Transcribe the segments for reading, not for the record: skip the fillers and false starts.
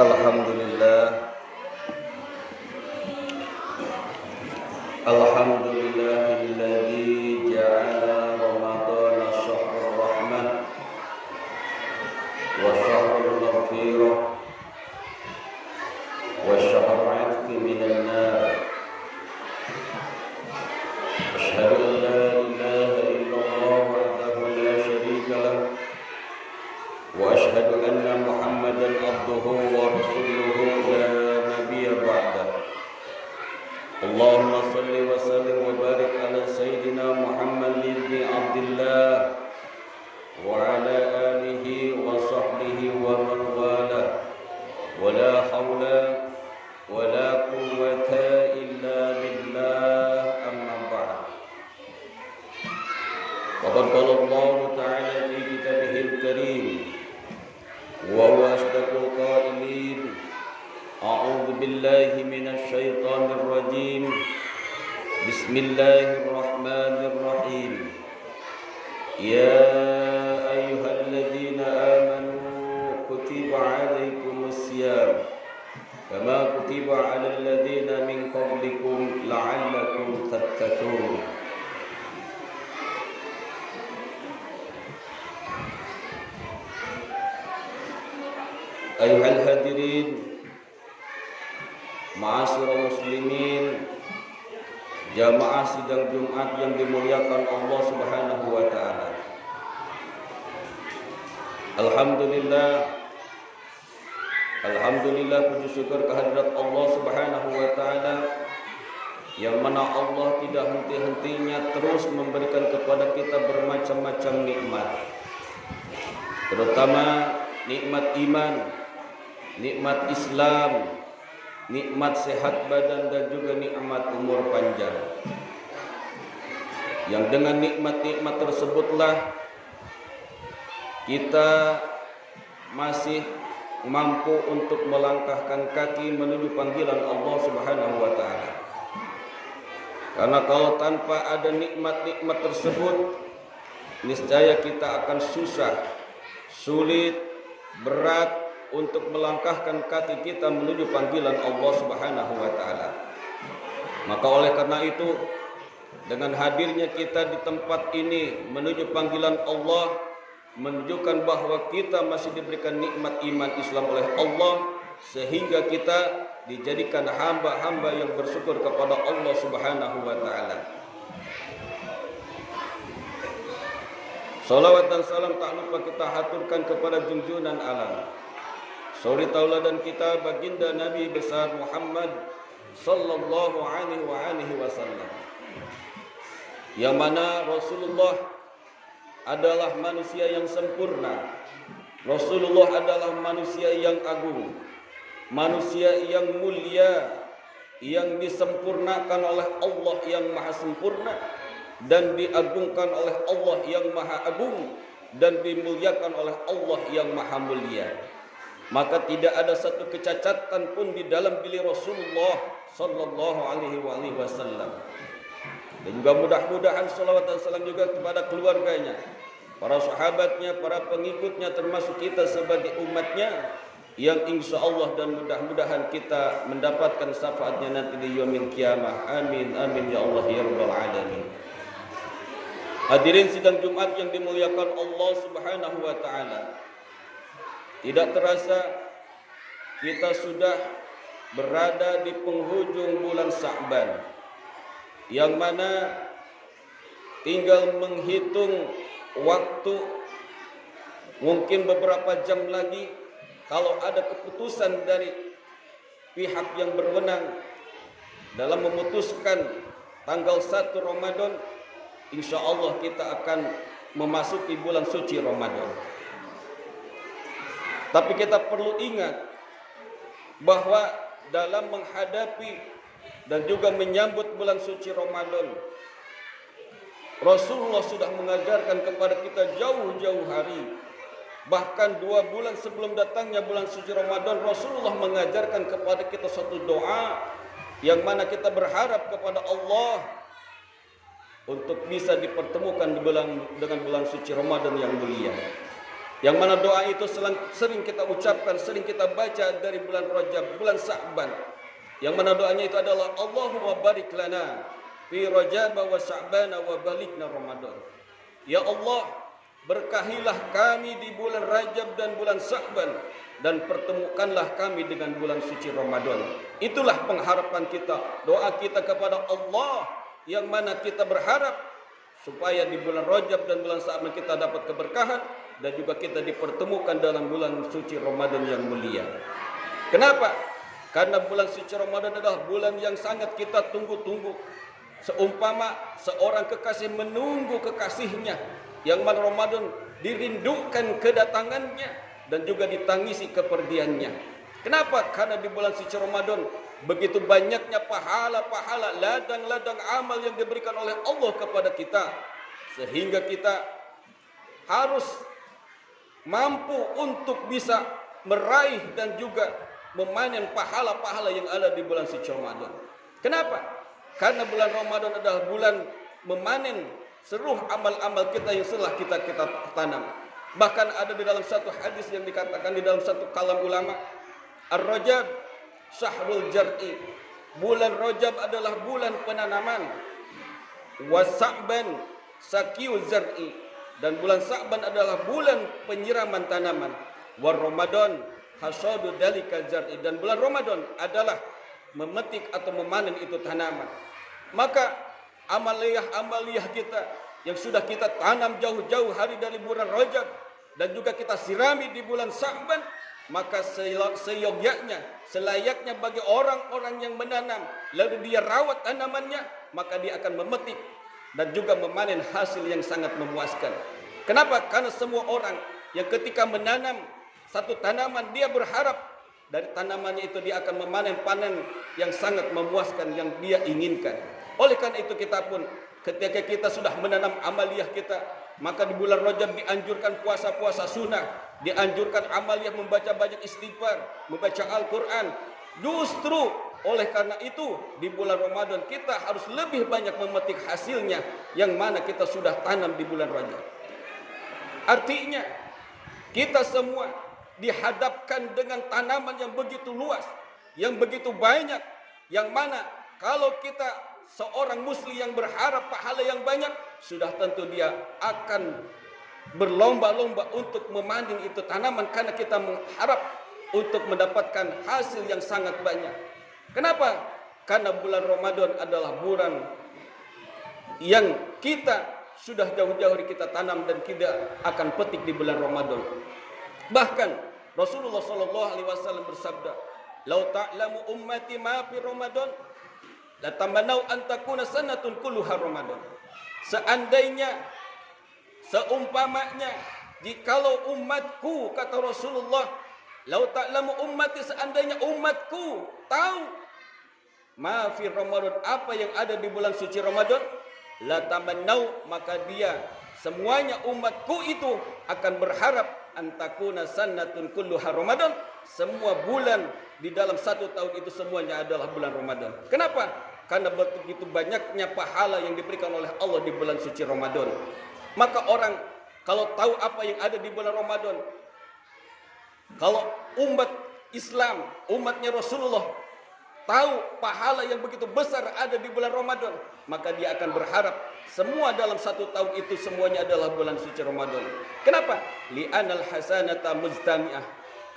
Alhamdulillah, alhamdulillahilladzi ja'ala ramadhana syahrul rahmah wa syahrul maghfirah wa syahrul 'itqi minan nar. Asyhadu an la ilaha illallah wahdahu la syarika lah wa asyhadu anna Muhammadan abduhu wa rasuluhu la nabiyya ba'dah. Allahumma salli wa sallim wa barik ala sayyidina Muhammad ibn Abdullah wa ala alihi wa sahbihi wa man wala wa la hawla wa la quwwata illa billah, amma ba'd. Faqad qala Allah ta'ala fi kitabihil karim wa huwa asdaqul qailin. A'udzu billahi minasy syaithanir rajim. Bismillahirrahmanirrahim. Ya ayyuhalladzina amanu kutiba 'alaikumus syiyam kama kutiba 'alal ladzina min qablikum la'allakum tattaqun. Ayyuhal hadirin, ma'asyiral muslimin, jamaah sidang Jumat yang dimuliakan Allah Subhanahu wa taala. Alhamdulillah puji syukur kehadirat Allah Subhanahu wa taala yang mana Allah tidak henti-hentinya terus memberikan kepada kita bermacam-macam nikmat. Terutama nikmat iman, nikmat Islam, nikmat sehat badan, dan juga nikmat umur panjang. Yang dengan nikmat-nikmat tersebutlah kita masih mampu untuk melangkahkan kaki menuju panggilan Allah Subhanahu wa taala. Karena kalau tanpa ada nikmat-nikmat tersebut, niscaya kita akan susah, sulit, berat untuk melangkahkan kaki kita menuju panggilan Allah Subhanahu wa taala. Maka oleh karena itu, dengan hadirnya kita di tempat ini menuju panggilan Allah, menunjukkan bahwa kita masih diberikan nikmat iman Islam oleh Allah, sehingga kita dijadikan hamba-hamba yang bersyukur kepada Allah Subhanahu wa taala. Salawat dan salam tak lupa kita haturkan kepada junjungan alam, suri tauladan kita baginda Nabi besar Muhammad sallallahu alaihi wasallam, yang mana Rasulullah adalah manusia yang sempurna. Rasulullah adalah manusia yang agung, manusia yang mulia, yang disempurnakan oleh Allah yang maha sempurna dan diagungkan oleh Allah yang maha agung dan dimuliakan oleh Allah yang maha mulia. Maka tidak ada satu kecacatan pun di dalam diri Rasulullah sallallahu alaihi wasallam. Dan juga mudah-mudahan salawat dan salam juga kepada keluarganya, para sahabatnya, para pengikutnya, termasuk kita sebagai umatnya, yang insya Allah dan mudah-mudahan kita mendapatkan syafaatnya nanti di yaumil qiyamah. Amin amin ya Allah ya rabbal alamin. Hadirin sidang Jumat yang dimuliakan Allah Subhanahu wa taala, tidak terasa kita sudah berada di penghujung bulan Sya'ban, yang mana tinggal menghitung waktu, mungkin beberapa jam lagi kalau ada keputusan dari pihak yang berwenang dalam memutuskan tanggal 1 Ramadan, insya Allah kita akan memasuki bulan suci Ramadan. Tapi kita perlu ingat bahwa dalam menghadapi dan juga menyambut bulan suci Ramadan, Rasulullah sudah mengajarkan kepada kita jauh-jauh hari. Bahkan 2 bulan sebelum datangnya bulan suci Ramadan, Rasulullah mengajarkan kepada kita suatu doa yang mana kita berharap kepada Allah untuk bisa dipertemukan dengan bulan suci Ramadan yang mulia. Yang mana doa itu sering kita ucapkan, sering kita baca dari bulan Rajab, bulan Sya'ban. Yang mana doanya itu adalah Allahumma barik lana fi Rajab wa Sya'ban wa balikna Ramadan. Ya Allah, berkahilah kami di bulan Rajab dan bulan Sya'ban, dan pertemukanlah kami dengan bulan suci Ramadan. Itulah pengharapan kita, doa kita kepada Allah, yang mana kita berharap supaya di bulan Rajab dan bulan Sya'ban kita dapat keberkahan, dan juga kita dipertemukan dalam bulan suci Ramadan yang mulia. Kenapa? Karena bulan suci Ramadan adalah bulan yang sangat kita tunggu-tunggu. Seumpama seorang kekasih menunggu kekasihnya, yang mana Ramadan dirindukan kedatangannya dan juga ditangisi kepergiannya. Kenapa? Karena di bulan suci Ramadan begitu banyaknya pahala-pahala, ladang-ladang amal yang diberikan oleh Allah kepada kita, sehingga kita harus mampu untuk bisa meraih dan juga memanen pahala-pahala yang ada di bulan suci Ramadan. Kenapa? Karena bulan Ramadan adalah bulan memanen seluruh amal-amal kita yang telah kita tanam. Bahkan ada di dalam satu hadis yang dikatakan di dalam satu kalam ulama, Ar-Rajab syahrul jar'i. Bulan Rajab adalah bulan penanaman. Wa Sya'ban saqiyu zar'i. Dan bulan Sya'ban adalah bulan penyiraman tanaman. Wa Ramadan hasadu dalika zar'i. Dan bulan Ramadan adalah memetik atau memanen itu tanaman. Maka amaliyah kita yang sudah kita tanam jauh-jauh hari dari bulan Rajab dan juga kita sirami di bulan Sya'ban, maka selayaknya bagi orang-orang yang menanam lalu dia rawat tanamannya, maka dia akan memetik dan juga memanen hasil yang sangat memuaskan. Kenapa? Karena semua orang yang ketika menanam satu tanaman, dia berharap dari tanamannya itu dia akan memanen panen yang sangat memuaskan yang dia inginkan. Oleh karena itu kita pun ketika kita sudah menanam amaliyah kita, maka di bulan Rajab dianjurkan puasa-puasa sunnah, dianjurkan amaliyah membaca banyak istighfar, membaca Al-Quran. Justru oleh karena itu di bulan Ramadan kita harus lebih banyak memetik hasilnya yang mana kita sudah tanam di bulan Rajab. Artinya kita semua dihadapkan dengan tanaman yang begitu luas, yang begitu banyak, yang mana kalau kita seorang muslim yang berharap pahala yang banyak, sudah tentu dia akan berlomba-lomba untuk memanen itu tanaman, karena kita mengharap untuk mendapatkan hasil yang sangat banyak. Kenapa? Karena bulan Ramadan adalah bulan yang kita sudah jauh-jauh kita tanam dan kita akan petik di bulan Ramadan. Bahkan Rasulullah SAW bersabda, "Lau ta'lamu ummati ma fi Ramadan, la tamanau an takuna sanatun kulluha Ramadan." Seandainya, seumpamanya, jikalau umatku, kata Rasulullah, "Lau ta'lamu ummati," seandainya umatku tahu ma fi Ramadan, apa yang ada di bulan suci Ramadan, la tamanau, maka dia semuanya umatku itu akan berharap antakuna sanatun kulluha Ramadan, semua bulan di dalam satu tahun itu semuanya adalah bulan Ramadan. Kenapa? Karena begitu banyaknya pahala yang diberikan oleh Allah di bulan suci Ramadan. Maka orang kalau tahu apa yang ada di bulan Ramadan, kalau umat Islam, umatnya Rasulullah tahu pahala yang begitu besar ada di bulan Ramadan, maka dia akan berharap semua dalam satu tahun itu semuanya adalah bulan suci Ramadan. Kenapa? Li'anal hasanata mujtami'ah.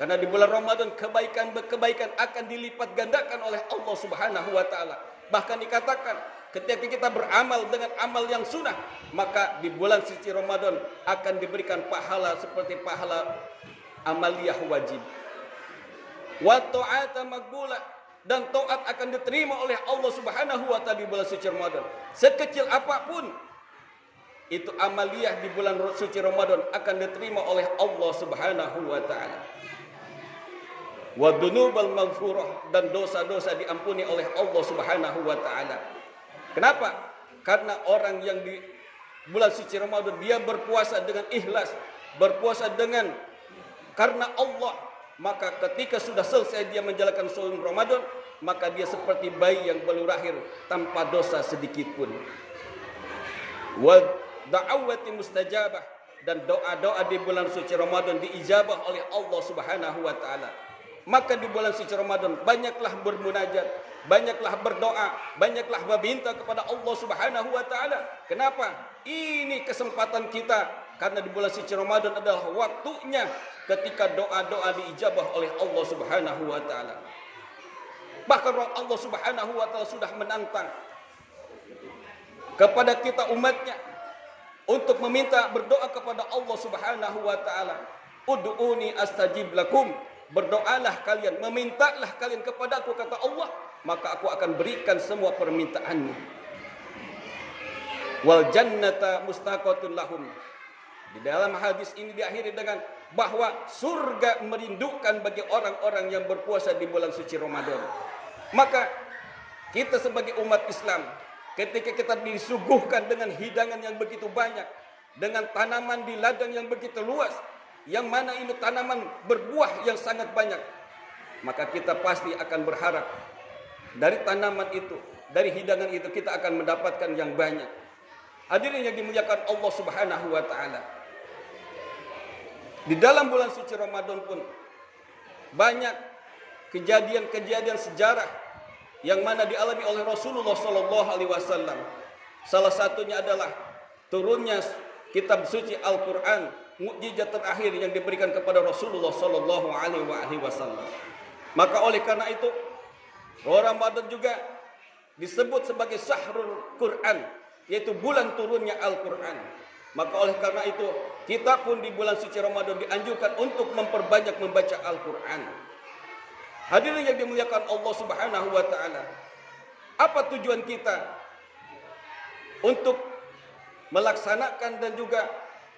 Karena di bulan Ramadan kebaikan-kebaikan akan dilipat gandakan oleh Allah Subhanahu wa taala. Bahkan dikatakan ketika kita beramal dengan amal yang sunnah, maka di bulan suci Ramadan akan diberikan pahala seperti pahala amaliyah wajib. Wa ta'ata maqbulah, dan taat akan diterima oleh Allah Subhanahu wa taala di bulan suci Ramadan. Sekecil apapun itu amaliyah di bulan suci Ramadan akan diterima oleh Allah Subhanahu wa taala. Wa dzunubal maghfurah, dan dosa-dosa diampuni oleh Allah Subhanahu wa taala. Kenapa? Karena orang yang di bulan suci Ramadan dia berpuasa dengan ikhlas, berpuasa dengan karena Allah, maka ketika sudah selesai dia menjalankan saum Ramadan, maka dia seperti bayi yang baru lahir tanpa dosa sedikit pun. Wa da'awati mustajabah, dan doa-doa di bulan suci Ramadan diijabah oleh Allah Subhanahu wa taala. Maka di bulan suci Ramadan banyaklah bermunajat, banyaklah berdoa, banyaklah meminta kepada Allah Subhanahu wa taala. Kenapa? Ini kesempatan kita, karena di bulan suci Ramadan adalah waktunya ketika doa-doa diijabah oleh Allah Subhanahu wa taala. Bahkan Allah Subhanahu wa taala sudah menantang kepada kita umatnya untuk meminta berdoa kepada Allah Subhanahu wa taala. Ud'uni astajib lakum. Berdoalah kalian, memintalah kalian kepadaku, kata Allah, maka aku akan berikan semua permintaanmu. Wal jannata mustaqatun lahum. Di dalam hadis ini diakhiri dengan bahwa surga merindukan bagi orang-orang yang berpuasa di bulan suci Ramadan. Maka kita sebagai umat Islam, ketika kita disuguhkan dengan hidangan yang begitu banyak, dengan tanaman di ladang yang begitu luas, yang mana ini tanaman berbuah yang sangat banyak, maka kita pasti akan berharap dari tanaman itu, dari hidangan itu kita akan mendapatkan yang banyak. Hadirin yang dimuliakan Allah Subhanahu wa taala, di dalam bulan suci Ramadan pun banyak kejadian-kejadian sejarah yang mana dialami oleh Rasulullah sallallahu alaihi wasallam. Salah satunya adalah turunnya kitab suci Al-Qur'an, mukjizat terakhir yang diberikan kepada Rasulullah sallallahu alaihi wasallam. Maka oleh karena itu, Ramadan juga disebut sebagai Syahrul Quran, yaitu bulan turunnya Al-Qur'an. Maka oleh karena itu, kita pun di bulan suci Ramadan dianjurkan untuk memperbanyak membaca Al-Qur'an. Hadirin yang dimuliakan Allah Subhanahu wa taala, apa tujuan kita untuk melaksanakan dan juga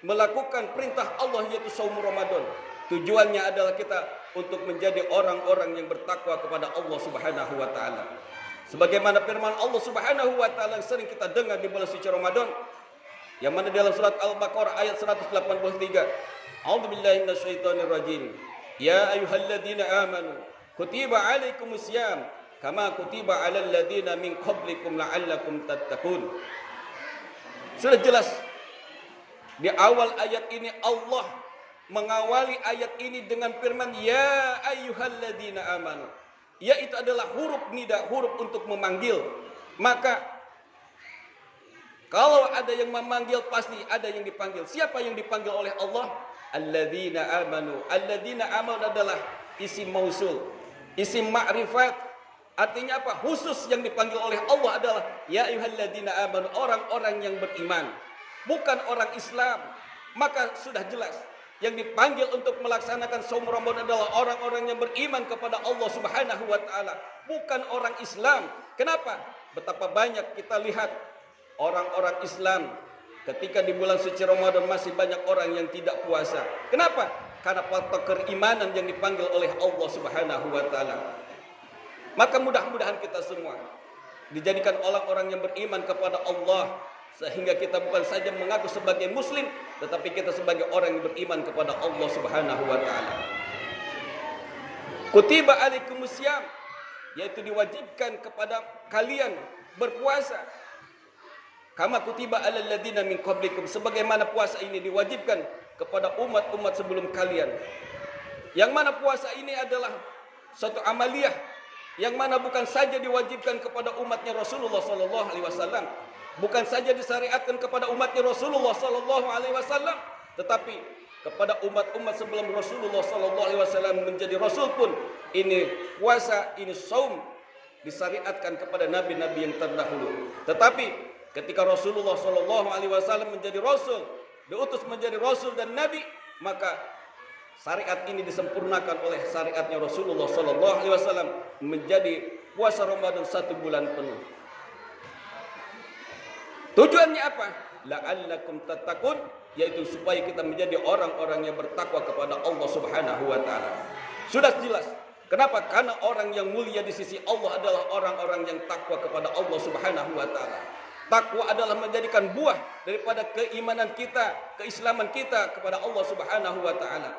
melakukan perintah Allah, yaitu saum Ramadan? Tujuannya adalah kita untuk menjadi orang-orang yang bertakwa kepada Allah Subhanahu wa taala. Sebagaimana firman Allah Subhanahu wa taala yang sering kita dengar di bulan suci Ramadan, yang mana dalam surat Al-Baqarah ayat 183, A'udzubillahi minasyaitonir rajim. Ya ayyuhalladzina amanu kutiba alaikumusiyam kama kutiba alal ladzina min qablikum la'allakum tattaqun. Sudah jelas di awal ayat ini Allah mengawali ayat ini dengan firman ya ayyuhalladzina amanu. Ya, itu adalah huruf nida, huruf untuk memanggil. Maka kalau ada yang memanggil, pasti ada yang dipanggil. Siapa yang dipanggil oleh Allah? Alladzina amanu. Alladzina amanu adalah isim mausul, isim ma'rifat. Artinya apa? Khusus yang dipanggil oleh Allah adalah ya ayyuhalladzina amanu, orang-orang yang beriman, bukan orang Islam. Maka sudah jelas yang dipanggil untuk melaksanakan saum Ramadan adalah orang-orang yang beriman kepada Allah Subhanahu wa taala, bukan orang Islam. Kenapa? Betapa banyak kita lihat orang-orang Islam ketika di bulan suci Ramadan masih banyak orang yang tidak puasa. Kenapa? Karena faktor keimanan yang dipanggil oleh Allah Subhanahu wa taala. Maka mudah-mudahan kita semua dijadikan orang-orang yang beriman kepada Allah, sehingga kita bukan saja mengaku sebagai muslim, tetapi kita sebagai orang yang beriman kepada Allah Subhanahu wa taala. Kutiba alaikumusiyam, yaitu diwajibkan kepada kalian berpuasa. Kama kutiba alal ladzina min qablikum, sebagaimana puasa ini diwajibkan kepada umat-umat sebelum kalian. Yang mana puasa ini adalah satu amaliyah yang mana bukan saja diwajibkan kepada umatnya Rasulullah sallallahu alaihi wasallam, bukan saja disyariatkan kepada umatnya Rasulullah sallallahu alaihi wasallam, tetapi kepada umat-umat sebelum Rasulullah sallallahu alaihi wasallam menjadi rasul pun ini puasa, ini saum disyariatkan kepada nabi-nabi yang terdahulu. Tetapi ketika Rasulullah sallallahu alaihi wasallam menjadi rasul, diutus menjadi rasul dan nabi, maka syariat ini disempurnakan oleh syariatnya Rasulullah sallallahu alaihi wasallam menjadi puasa Ramadan 1 bulan penuh. Tujuannya apa? La'allakum tattaqun, yaitu supaya kita menjadi orang-orang yang bertakwa kepada Allah Subhanahu wa taala. Sudah jelas. Kenapa? Karena orang yang mulia di sisi Allah adalah orang-orang yang takwa kepada Allah Subhanahu wa taala. Takwa adalah menjadikan buah daripada keimanan kita, keislaman kita kepada Allah Subhanahu wa taala.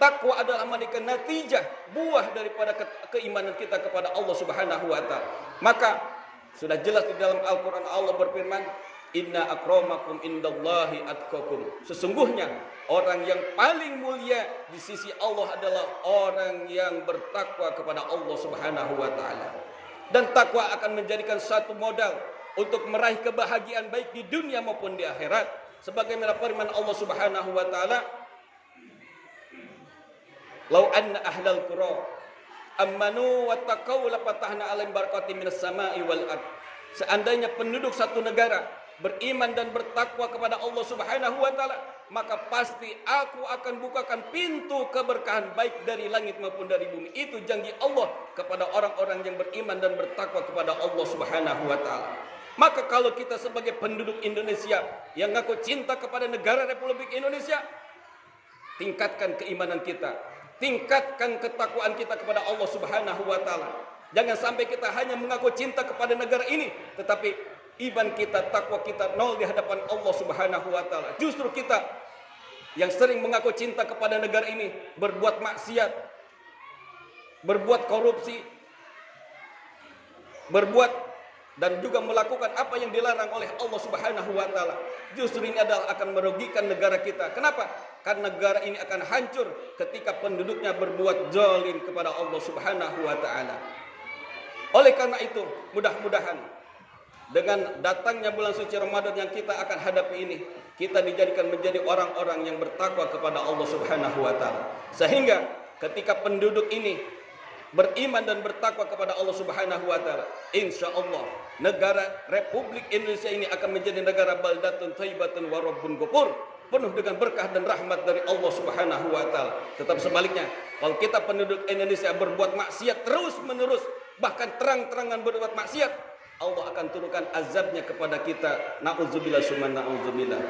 Takwa adalah menjadikan natijah, buah daripada keimanan kita kepada Allah Subhanahu wa taala. Maka sudah jelas di dalam Al-Qur'an Allah berfirman, Inna akramakum indallahi atqakum. Sesungguhnya orang yang paling mulia di sisi Allah adalah orang yang bertakwa kepada Allah Subhanahu wa taala. Dan takwa akan menjadikan satu modal untuk meraih kebahagiaan baik di dunia maupun di akhirat. Sebagaimana firman Allah Subhanahu wa taala, "Lau anna ahlal qura amanu wattaqau lafatahna 'alaihim barakatim minas sama'i wal ard." Seandainya penduduk satu negara beriman dan bertakwa kepada Allah Subhanahu wa taala, maka pasti aku akan bukakan pintu keberkahan baik dari langit maupun dari bumi. Itu janji Allah kepada orang-orang yang beriman dan bertakwa kepada Allah Subhanahu wa taala. Maka kalau kita sebagai penduduk Indonesia yang ngaku cinta kepada negara Republik Indonesia, tingkatkan keimanan kita, tingkatkan ketakwaan kita kepada Allah Subhanahu wa taala. Jangan sampai kita hanya mengaku cinta kepada negara ini, tetapi iman kita, takwa kita nol di hadapan Allah Subhanahu wa taala. Justru kita yang sering mengaku cinta kepada negara ini berbuat maksiat, berbuat korupsi, berbuat dan juga melakukan apa yang dilarang oleh Allah Subhanahu wa taala. Justru ini adalah akan merugikan negara kita. Kenapa? Karena negara ini akan hancur ketika penduduknya berbuat zalim kepada Allah Subhanahu wa taala. Oleh karena itu, mudah-mudahan dengan datangnya bulan suci Ramadan yang kita akan hadapi ini, kita dijadikan menjadi orang-orang yang bertakwa kepada Allah Subhanahu wa taala. Sehingga ketika penduduk ini beriman dan bertakwa kepada Allah Subhanahu wa taala, insyaallah negara Republik Indonesia ini akan menjadi negara baldatun thayyibatun wa rabbun ghafur, penuh dengan berkah dan rahmat dari Allah Subhanahu wa taala. Tetap sebaliknya, kalau kita penduduk Indonesia berbuat maksiat terus-menerus, bahkan terang-terangan berbuat maksiat, Allah akan turunkan azabnya kepada kita. Na'udzubillah summa na'udzubillah.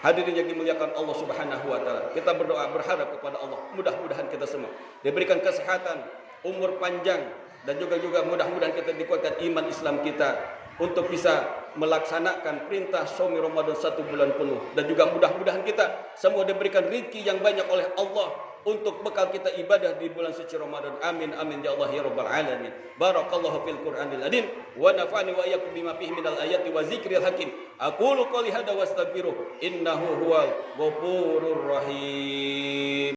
Hadirin yang dimuliakan Allah Subhanahu wa taala, kita berdoa berharap kepada Allah, mudah-mudahan kita semua diberikan kesehatan, umur panjang, dan juga mudah-mudahan kita dikuatkan iman Islam kita untuk bisa melaksanakan perintah shaumi Ramadan 1 bulan penuh, dan juga mudah-mudahan kita semua diberikan rezeki yang banyak oleh Allah untuk bekal kita ibadah di bulan suci Ramadan. Amin amin ya Allah ya rabbal alamin. Barakallahu fil Qur'anil azim wa nafa'ani wa iyyakum bima fihi minal ayati wa dzikril hakim. Aqulu qouli hadza wa astaghfiruh innahu huwal ghafurur rahim.